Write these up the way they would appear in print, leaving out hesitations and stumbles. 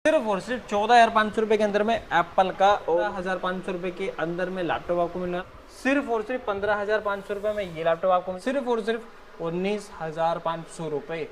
सिर्फ और सिर्फ 14,500 के अंदर में एप्पल का 14,500 के अंदर में लैपटॉप आपको मिल रहा है। सिर्फ और सिर्फ 15,500 में ये लैपटॉप आपको सिर्फ और सिर्फ 19,500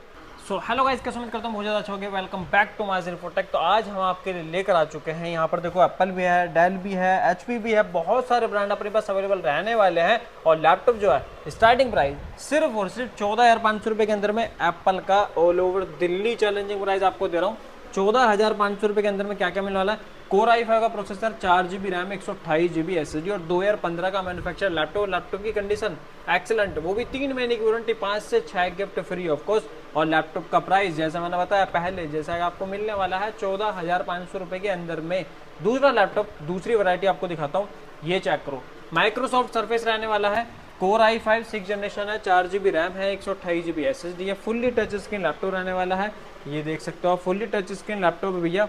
सो हेलो गाइस, कैसे उम्मीद करता हूँ बहुत ज़्यादा अच्छा होगा। Welcome back to Mize Infotech. तो आज हम आपके लिए लेकर आ चुके हैं, यहाँ पर देखो एप्पल भी है, डेल भी है, एचपी भी है, बहुत सारे ब्रांड अपने पास अवेलेबल रहने वाले हैं। और लैपटॉप जो है स्टार्टिंग प्राइस सिर्फ और सिर्फ 14,500 के अंदर में एप्पल का all over Delhi challenging price आपको दे रहा हूँ। 14,500 के अंदर में क्या क्या मिलने वाला है। कोर i5 का processor, 4GB RAM, 128GB SSD और 2015 का मैन्युफैक्चर लैपटॉप की कंडीशन एक्सीलेंट, वो भी 3 महीने की वारंटी, 5 से 6 गिफ्ट फ्री ऑफ कोर्स। और लैपटॉप का प्राइस जैसा मैंने बताया पहले, जैसा आपको मिलने वाला है 14,500 रुपए के अंदर में। दूसरा लैपटॉप, दूसरी वैरायटी आपको दिखाता हूँ, ये चेक करो। माइक्रोसॉफ्ट सर्फेस रहने वाला है, कोर i5 6 जनरेशन है, 4GB रैम है, 128GB SSD है, फुल्ली टच स्क्रीन लैपटॉप रहने वाला है। ये देख सकते हो आप, फुल्ली टच स्क्रीन लैपटॉप भैया।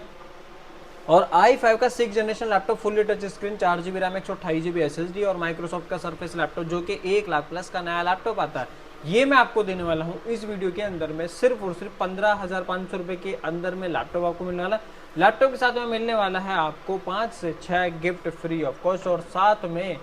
और i5 का 6 generation laptop, fully touch screen, 4GB RAM, 128GB SSD और माइक्रोसॉफ्ट का सर्फेस लैपटॉप जो कि 1 लाख प्लस का नया लैपटॉप आता है। ये मैं आपको देने वाला हूँ इस वीडियो के अंदर में सिर्फ और सिर्फ 15,500 रुपए के अंदर में लैपटॉप आपको मिलने वाला है। लैपटॉप के साथ में मिलने वाला है आपको 5 से 6 गिफ्ट फ्री ऑफ कॉस्ट और साथ में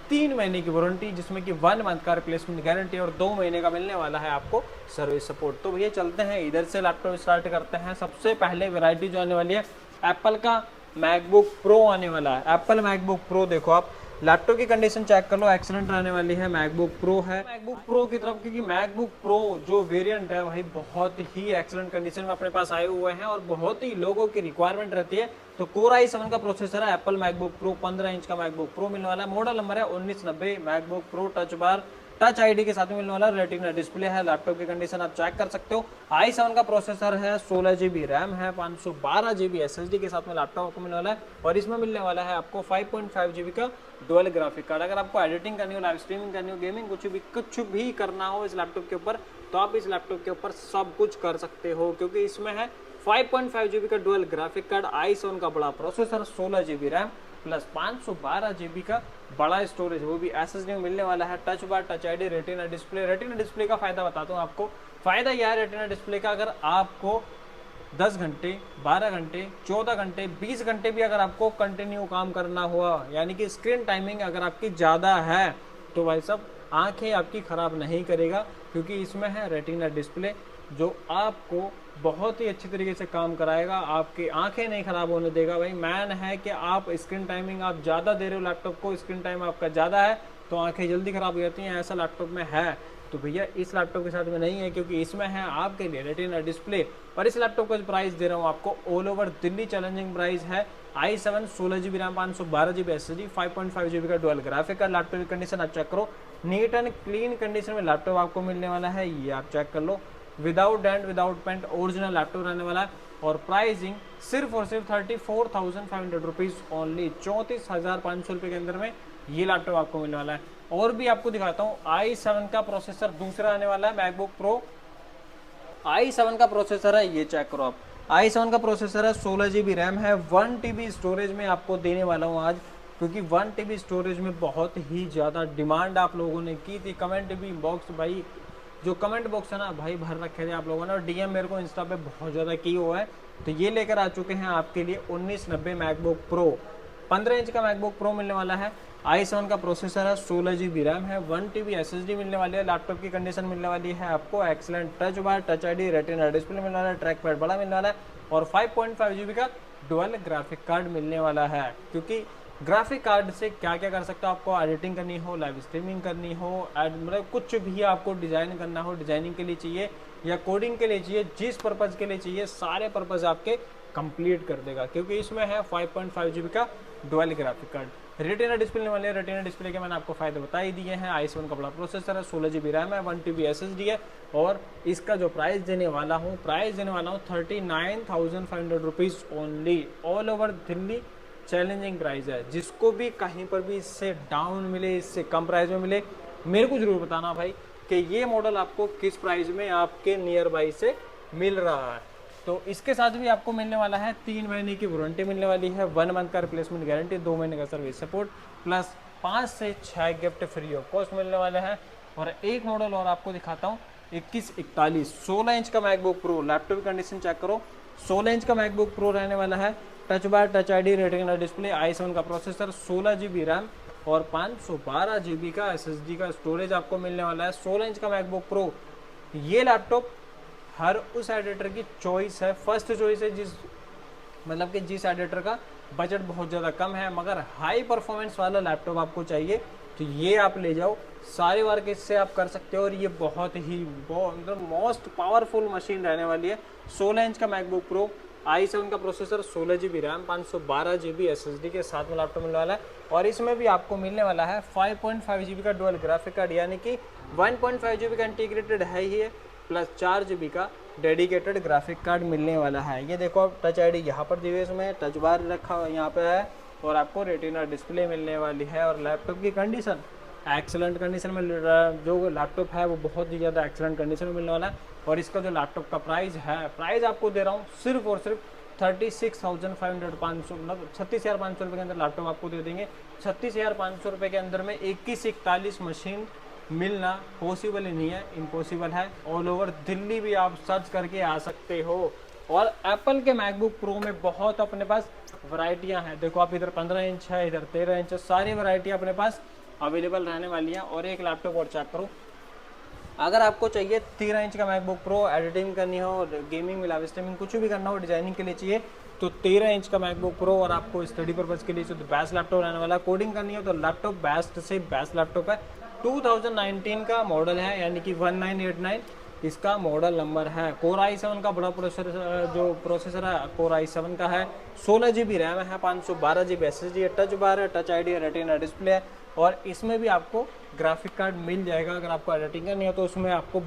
3 महीने की वारंटी, जिसमें कि 1 मंथ का रिप्लेसमेंट गारंटी और 2 महीने का मिलने वाला है आपको सर्विस सपोर्ट। तो भैया चलते हैं इधर से लैपटॉप स्टार्ट करते हैं। सबसे पहले वैरायटी जो आने वाली है, एप्पल का मैकबुक प्रो आने वाला है। एप्पल मैकबुक प्रो देखो आप, लैपटॉप की कंडीशन चेक कर लो, एक्सीलेंट रहने वाली है। मैकबुक प्रो है, मैकबुक प्रो की तरफ, क्योंकि मैकबुक प्रो जो वेरिएंट है भाई बहुत ही एक्सीलेंट कंडीशन में अपने पास आए हुए हैं और बहुत ही लोगों की रिक्वायरमेंट रहती है। तो कोर i7 का प्रोसेसर है, एप्पल मैकबुक प्रो 15 इंच का मैकबुक प्रो मिलने वाला है। मॉडल नंबर है 1990। MacBook pro touch bar, touch ID के साथ में मिलने वाला, रेटिना डिस्प्ले है। लैपटॉप की कंडीशन आप चेक कर सकते हो। i7 का प्रोसेसर है, 16GB रैम है, 512GB SSD के साथ में लैपटॉप आपको मिलने वाला है। और इसमें मिलने वाला है आपको 5.5GB का डुअल ग्राफिक कार्ड। अगर आपको एडिटिंग करनी हो, लाइव स्ट्रीमिंग करनी हो, गेमिंग कुछ भी करना हो इस लैपटॉप के ऊपर, तो आप इस लैपटॉप के ऊपर सब कुछ कर सकते हो, क्योंकि इसमें है 5.5GB का डुअल ग्राफिक कार्ड, i7 का बड़ा processor, 16GB RAM plus 512GB का बड़ा स्टोरेज, वो भी SSD में मिलने वाला है। Touch bar, touch ID, retina display. Retina display का फायदा बताता हूँ आपको। फायदा यह है रेटिना डिस्प्ले का, अगर आपको 10 घंटे, 12 घंटे, 14 घंटे, 20 घंटे भी अगर आपको कंटिन्यू काम करना हुआ, यानी कि स्क्रीन टाइमिंग अगर आपकी ज़्यादा है, तो भाई साहब आंखें आपकी ख़राब नहीं करेगा, क्योंकि इसमें है रेटिना डिस्प्ले जो आपको बहुत ही अच्छी तरीके से काम कराएगा, आपकी आंखें नहीं खराब होने देगा। भाई मैन है कि आप स्क्रीन टाइमिंग आप ज़्यादा दे रहे हो लैपटॉप को, स्क्रीन टाइम आपका ज़्यादा है तो आंखें जल्दी खराब हो जाती हैं, ऐसा लैपटॉप में है। तो भैया इस लैपटॉप के साथ में नहीं है, क्योंकि इसमें है आपके लिए रेटिना डिस्प्ले। और इस लैपटॉप का जो प्राइस दे रहा हूँ आपको, all over Delhi challenging price है। i7 16GB RAM, 512GB SSD, 5.5GB का डुअल ग्राफिक का। लैपटॉप की कंडीशन आप चेक करो, नीट एंड क्लीन कंडीशन में लैपटॉप आपको मिलने वाला है, ये आप चेक कर लो। Without dent, without paint, original laptop रहने वाला है। और प्राइसिंग सिर्फ और सिर्फ 34,500 रुपीज़ ओनली, 34,500 रुपये के अंदर में ये लैपटॉप आपको मिलने वाला है। और भी आपको दिखाता हूँ, i7 का प्रोसेसर दूसरा आने वाला है, मैकबुक प्रो i7 का प्रोसेसर है, ये चेक करो आप। i7 का प्रोसेसर है, 16GB रैम है, 1TB स्टोरेज में आपको देने वाला हूँ आज, क्योंकि 1TB स्टोरेज में बहुत ही ज़्यादा डिमांड आप लोगों ने की थी। कमेंट भी बॉक्स, भाई जो कमेंट बॉक्स है ना भाई भर रखे थे आप लोगों ने, और DM मेरे को इंस्टा पे बहुत ज़्यादा की हुआ है। तो ये लेकर आ चुके हैं आपके लिए 1990 मैकबुक प्रो, 15 इंच का मैकबुक प्रो मिलने वाला है। i7 का प्रोसेसर है, 16GB रैम है, 1TB SSD मिलने वाली है। लैपटॉप की कंडीशन मिलने वाली है आपको excellent, touch bar, touch ID, retina display मिलने वाला है, ट्रैक पैड बड़ा मिलने वाला है और 5.5GB का डुअल ग्राफिक कार्ड मिलने वाला है। क्योंकि ग्राफिक कार्ड से क्या क्या कर सकते हो, आपको एडिटिंग करनी हो, लाइव स्ट्रीमिंग करनी हो, मतलब कुछ भी आपको डिज़ाइन करना हो, डिज़ाइनिंग के लिए चाहिए या कोडिंग के लिए चाहिए, जिस पर्पज़ के लिए चाहिए सारे पर्पज़ आपके कंप्लीट कर देगा, क्योंकि इसमें है 5.5GB का dual graphic card. Retina display वाले, रेटिना डिस्प्ले के मैंने आपको फायदे बता ही दिए हैं। i7 का बड़ा प्रोसेसर है, 16GB रैम है, 1TB SSD है। और इसका जो प्राइस देने वाला हूँ 39,500 rupees only, all over Delhi challenging price है। जिसको भी कहीं पर भी इससे डाउन मिले, इससे कम प्राइस में मिले, मेरे को जरूर बताना भाई कि ये मॉडल आपको किस प्राइस में आपके नियर बाई से मिल रहा है। तो इसके साथ भी आपको मिलने वाला है 3 महीने की वारंटी मिलने वाली है, 1 मंथ का रिप्लेसमेंट गारंटी, 2 महीने का सर्विस सपोर्ट प्लस 5 से 6 गिफ्ट फ्री ऑफ कॉस्ट मिलने वाले हैं। और एक मॉडल और आपको दिखाता हूँ, 2141 16 इंच का मैकबुक प्रो। लैपटॉप की कंडीशन चेक करो, 16 इंच का मैकबुक प्रो रहने वाला है, touch bar, touch ID, retina display, i7 का प्रोसेसर, 16 GB रैम और 512 GB का SSD का स्टोरेज आपको मिलने वाला है। 16 इंच का मैकबुक प्रो, ये लैपटॉप हर उस एडिटर की चॉइस है, फर्स्ट चॉइस है, जिस एडिटर का बजट बहुत ज़्यादा कम है मगर हाई परफॉर्मेंस वाला लैपटॉप आपको चाहिए तो ये आप ले जाओ, सारे वर्क इससे आप कर सकते हो और ये बहुत ही मतलब मोस्ट पावरफुल मशीन रहने वाली है। 16 इंच का मैकबुक प्रो, i7 का processor, 16 GB RAM, 512 GB SSD के साथ में लैपटॉप मिलने वाला है और इसमें भी आपको मिलने वाला है 5.5 GB का डुअल ग्राफिक कार्ड, यानी कि 1.5 GB का इंटीग्रेटेड है ही है प्लस 4 GB का डेडिकेटेड ग्राफिक कार्ड मिलने वाला है। ये देखो आप टच आईडी यहाँ पर दी हुई, इसमें टच बार रखा हुआ यहाँ पे है और आपको रेटिना डिस्प्ले मिलने वाली है और लैपटॉप की कंडीशन एक्सेलेंट कंडीशन में, जो लैपटॉप है वो बहुत ही ज़्यादा एक्सेलेंट कंडीशन में मिलने वाला है। और इसका जो लैपटॉप का प्राइस आपको दे रहा हूँ सिर्फ और सिर्फ 36,500 मतलब 36,500 रुपये के अंदर लैपटॉप आपको दे देंगे। 36,500 रुपये के अंदर में 2141 मशीन मिलना पॉसिबल ही नहीं है, इम्पॉसिबल है। ऑल ओवर दिल्ली भी आप सर्च करके आ सकते हो। और एप्पल के मैकबुक प्रो में बहुत अपने पास वैरायटियां हैं, देखो आप इधर 15 इंच है, इधर 13 इंच है, सारी वैरायटी अपने पास अवेलेबल रहने वाली हैं। और एक लैपटॉप और चेक करो, अगर आपको चाहिए 13 इंच का मैकबुक प्रो, एडिटिंग करनी हो, गेमिंग में लाइव स्ट्रीमिंग कुछ भी करना हो, डिजाइनिंग के लिए चाहिए तो 13 इंच का मैकबुक प्रो और आपको स्टडी पर्पज़ के लिए जो बेस्ट लैपटॉप रहने वाला है। कोडिंग करनी हो तो लैपटॉप बेस्ट से बेस्ट लैपटॉप है। 2019 का मॉडल है, यानी कि 1989 इसका मॉडल नंबर है। कोर i7 का बड़ा प्रोसेसर है, कोर i7 का है, 16 GB रैम है, 512 GB SSD है, टच बार है, टच आईडी है, रेटिना डिस्प्ले है और इसमें भी आपको ग्राफिक कार्ड मिल जाएगा। अगर आपको एडिटिंग करनी हो तो उसमें आपको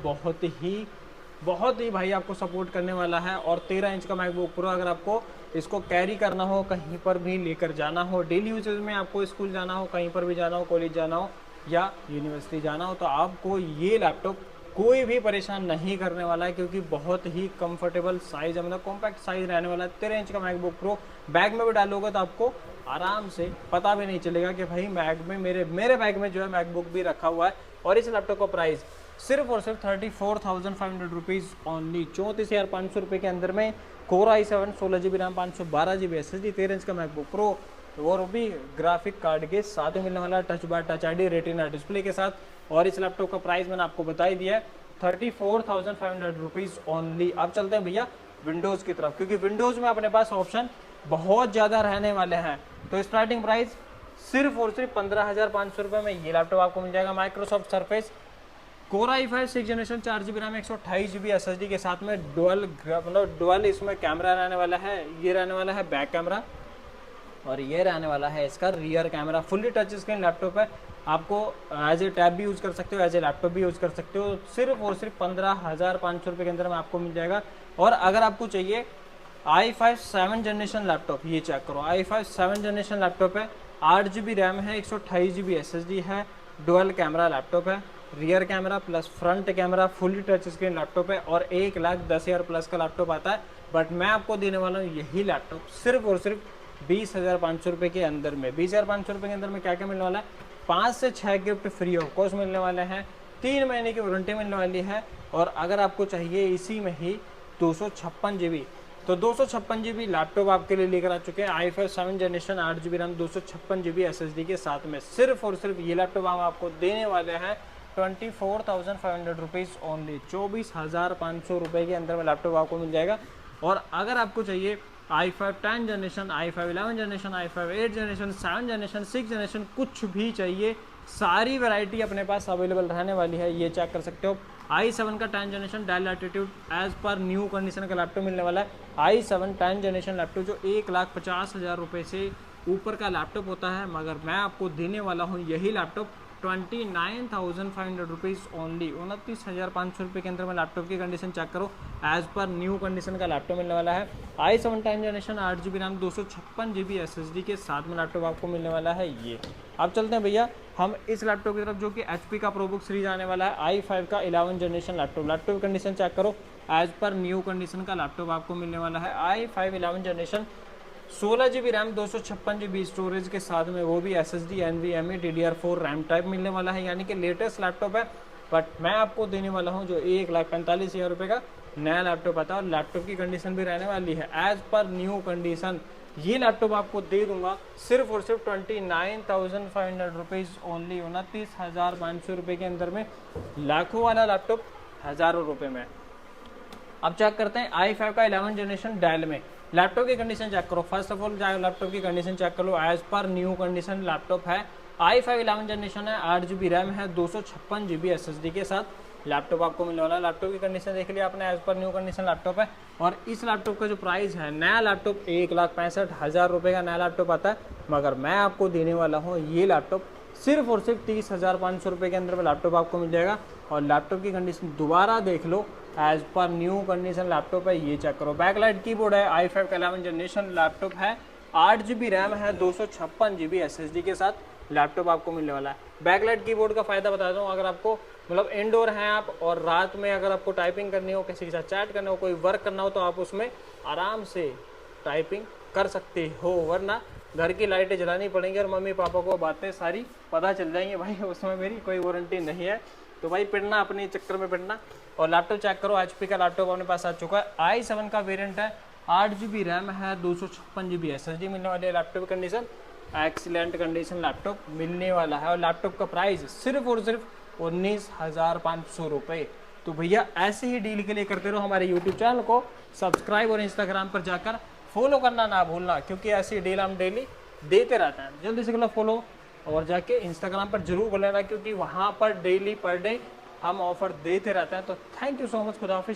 बहुत ही भाई आपको सपोर्ट करने वाला है। और 13 इंच का मैकबुक प्रो, अगर आपको इसको कैरी करना हो, कहीं पर भी लेकर जाना हो, डेली यूजेज में आपको स्कूल जाना हो, कहीं पर भी जाना हो, कॉलेज जाना हो या यूनिवर्सिटी जाना हो, तो आपको ये लैपटॉप कोई भी परेशान नहीं करने वाला है, क्योंकि बहुत ही कंफर्टेबल साइज है, मतलब कॉम्पैक्ट साइज रहने वाला है। 13 इंच का मैकबुक प्रो बैग में भी डालोगे तो आपको आराम से पता भी नहीं चलेगा कि भाई बैग में मेरे बैग में जो है मैकबुक भी रखा हुआ है। और इस लैपटॉप का प्राइस सिर्फ और सिर्फ 34,500 रुपीज़ ओनली, 34,500 रुपये के अंदर में core i7, 16 GB RAM, 512 GB SSD, 13 inch का मैकबुक प्रो और भी ग्राफिक कार्ड के साथ में मिलने वाला, touch bar, touch ID, retina display के साथ। और इस लैपटॉप का प्राइस मैंने आपको बता ही दिया है 34,500 रुपीज़ ओनली। अब चलते हैं भैया विंडोज़ की तरफ, क्योंकि विंडोज़ में अपने पास ऑप्शन बहुत ज़्यादा रहने वाले हैं। तो स्टार्टिंग प्राइस सिर्फ और सिर्फ 15,500 रुपये में ये लैपटॉप आपको मिल जाएगा। Microsoft surface core i5 6 generation, 4 GB RAM, 128 GB SSD के साथ में डुअल इसमें कैमरा रहने वाला है। ये रहने वाला है बैक कैमरा और ये रहने वाला है इसका rear camera. Fully touch screen laptop है, आपको एज ए टैब भी यूज़ कर सकते हो, एज ए लैपटॉप भी यूज़ कर सकते हो। सिर्फ और सिर्फ 15,500 रुपये के अंदर में आपको मिल जाएगा। और अगर आपको चाहिए i5 7 जनरेशन लैपटॉप, ये चेक करो, i5 7 जनरेशन लैपटॉप है, 8 GB रैम है, 128 GB SSD है, डुअल कैमरा लैपटॉप है, rear camera plus front camera, fully touch screen laptop है और 1,10,000 प्लस का लैपटॉप आता है। बट मैं आपको देने वाला हूँ यही लैपटॉप सिर्फ और सिर्फ 20,500 रुपये के अंदर में। 20,500 रुपये के अंदर में क्या क्या मिलने वाला है, 5 से 6 गिफ्ट फ्री ऑफ कॉस्ट मिलने वाले हैं, 3 महीने की वारंटी मिलने वाली है। और अगर आपको चाहिए इसी में ही 256 GB, तो 256 GB लैपटॉप आपके लिए लेकर आ चुके हैं। i5 7 generation, 8 GB RAM, 256 GB SSD के साथ में। सिर्फ और सिर्फ ये लैपटॉप हम आपको देने वाले हैं 24,500 रुपीज़ ओनली, 24,500 रुपये के अंदर में लैपटॉप आपको मिल जाएगा। और अगर आपको चाहिए i5 10 generation, i5 11 generation, i5 8 generation, 7 generation, 6 generation, कुछ भी चाहिए, सारी वैरायटी अपने पास अवेलेबल रहने वाली है। ये चेक कर सकते हो, i7 का 10 generation Dell Latitude as per new condition का लैपटॉप मिलने वाला है। i7 10 जनरेशन लैपटॉप जो 1,50,000 रुपये से ऊपर का लैपटॉप होता है, मगर मैं आपको देने वाला हूँ यही लैपटॉप 29,500 रुपीज़ ओनली, 29,500 रुपये के अंदर में लैपटॉप की कंडीशन चेक करो, एज पर न्यू कंडीशन का लैपटॉप मिलने वाला है। i7 10 generation, 8 GB RAM, 256 GB SSD के साथ में लैपटॉप आपको मिलने वाला है ये। अब चलते हैं भैया हम इस लैपटॉप की तरफ, जो कि HP का प्रोबुक सीरीज आने वाला है, i5 का 11 जनरेशन लैपटॉप की कंडीशन चेक करो, एज पर न्यू कंडीशन का लैपटॉप आपको मिलने वाला है। i5 11 generation, 16 GB RAM, 256 GB storage के साथ में, वो भी SSD NVMe DDR4 RAM type मिलने वाला है, यानी कि लेटेस्ट लैपटॉप है। बट मैं आपको देने वाला हूं जो 1,45,000 रुपये का नया लैपटॉप आता है और लैपटॉप की कंडीशन भी रहने वाली है एज पर न्यू कंडीशन। ये लैपटॉप आपको दे दूंगा सिर्फ और सिर्फ 29,500 रुपीज़ ओनली, 29,500 रुपये के अंदर में लाखों वाला लैपटॉप हज़ारों रुपये में। अब चेक करते हैं i5 का 11 जनरेशन डेल में लैपटॉप की कंडीशन चेक करो। फर्स्ट ऑफ ऑल लैपटॉप की कंडीशन चेक करो, as per new condition laptop है। i5 11 जनरेशन है, 8 GB रैम है, 256 GB SSD के साथ लैपटॉप आपको मिलने वाला है। लैपटॉप की कंडीशन देख लिया आपने, as per new condition laptop है। और इस लैपटॉप का जो प्राइस है, नया लैपटॉप 1,65,000 रुपये का नया लैपटॉप आता है, मगर मैं आपको देने वाला हूँ ये लैपटॉप सिर्फ और सिर्फ 30,500 रुपये के अंदर में लैपटॉप आपको मिल जाएगा। और लैपटॉप की कंडीशन दोबारा देख लो, as per new condition laptop है, ये चेक करो। बैकलाइट कीबोर्ड है, i5 का 11 जनरेशन लैपटॉप है, 8 GB रैम है, 256 GB SSD के साथ लैपटॉप आपको मिलने वाला है। बैकलाइट कीबोर्ड का फ़ायदा बता दूँ, अगर आपको मतलब इंडोर हैं आप और रात में अगर आपको टाइपिंग करनी हो, किसी के साथ चैट करना हो, कोई वर्क करना हो, तो आप उसमें आराम से टाइपिंग कर सकते हो। वरना घर की लाइटें जलानी पड़ेंगी और मम्मी पापा को बातें सारी पता चल जाएंगी, भाई उसमें मेरी कोई वारंटी नहीं है। तो भाई पिटना अपने चक्कर में पिटना। और लैपटॉप चेक करो, HP का लैपटॉप अपने पास आ चुका है, i7 का वेरिएंट है, 8 GB रैम है, 256 GB SSD मिलने वाली है। लैपटॉप की कंडीशन एक्सीलेंट कंडीशन लैपटॉप मिलने वाला है। और लैपटॉप का प्राइस सिर्फ और सिर्फ 19,500 रुपये। तो भैया ऐसे ही डील के लिए करते रहो, हमारे यूट्यूब चैनल को सब्सक्राइब और इंस्टाग्राम पर जाकर फॉलो करना ना भूलना, क्योंकि ऐसी डील हम डेली देते रहते हैं। जल्दी से करो फॉलो और जाके इंस्टाग्राम पर जरूर कर लेना, क्योंकि वहाँ पर डेली पर डे हम ऑफर देते रहते हैं। तो थैंक यू सो मच, खुदा हाफिज़।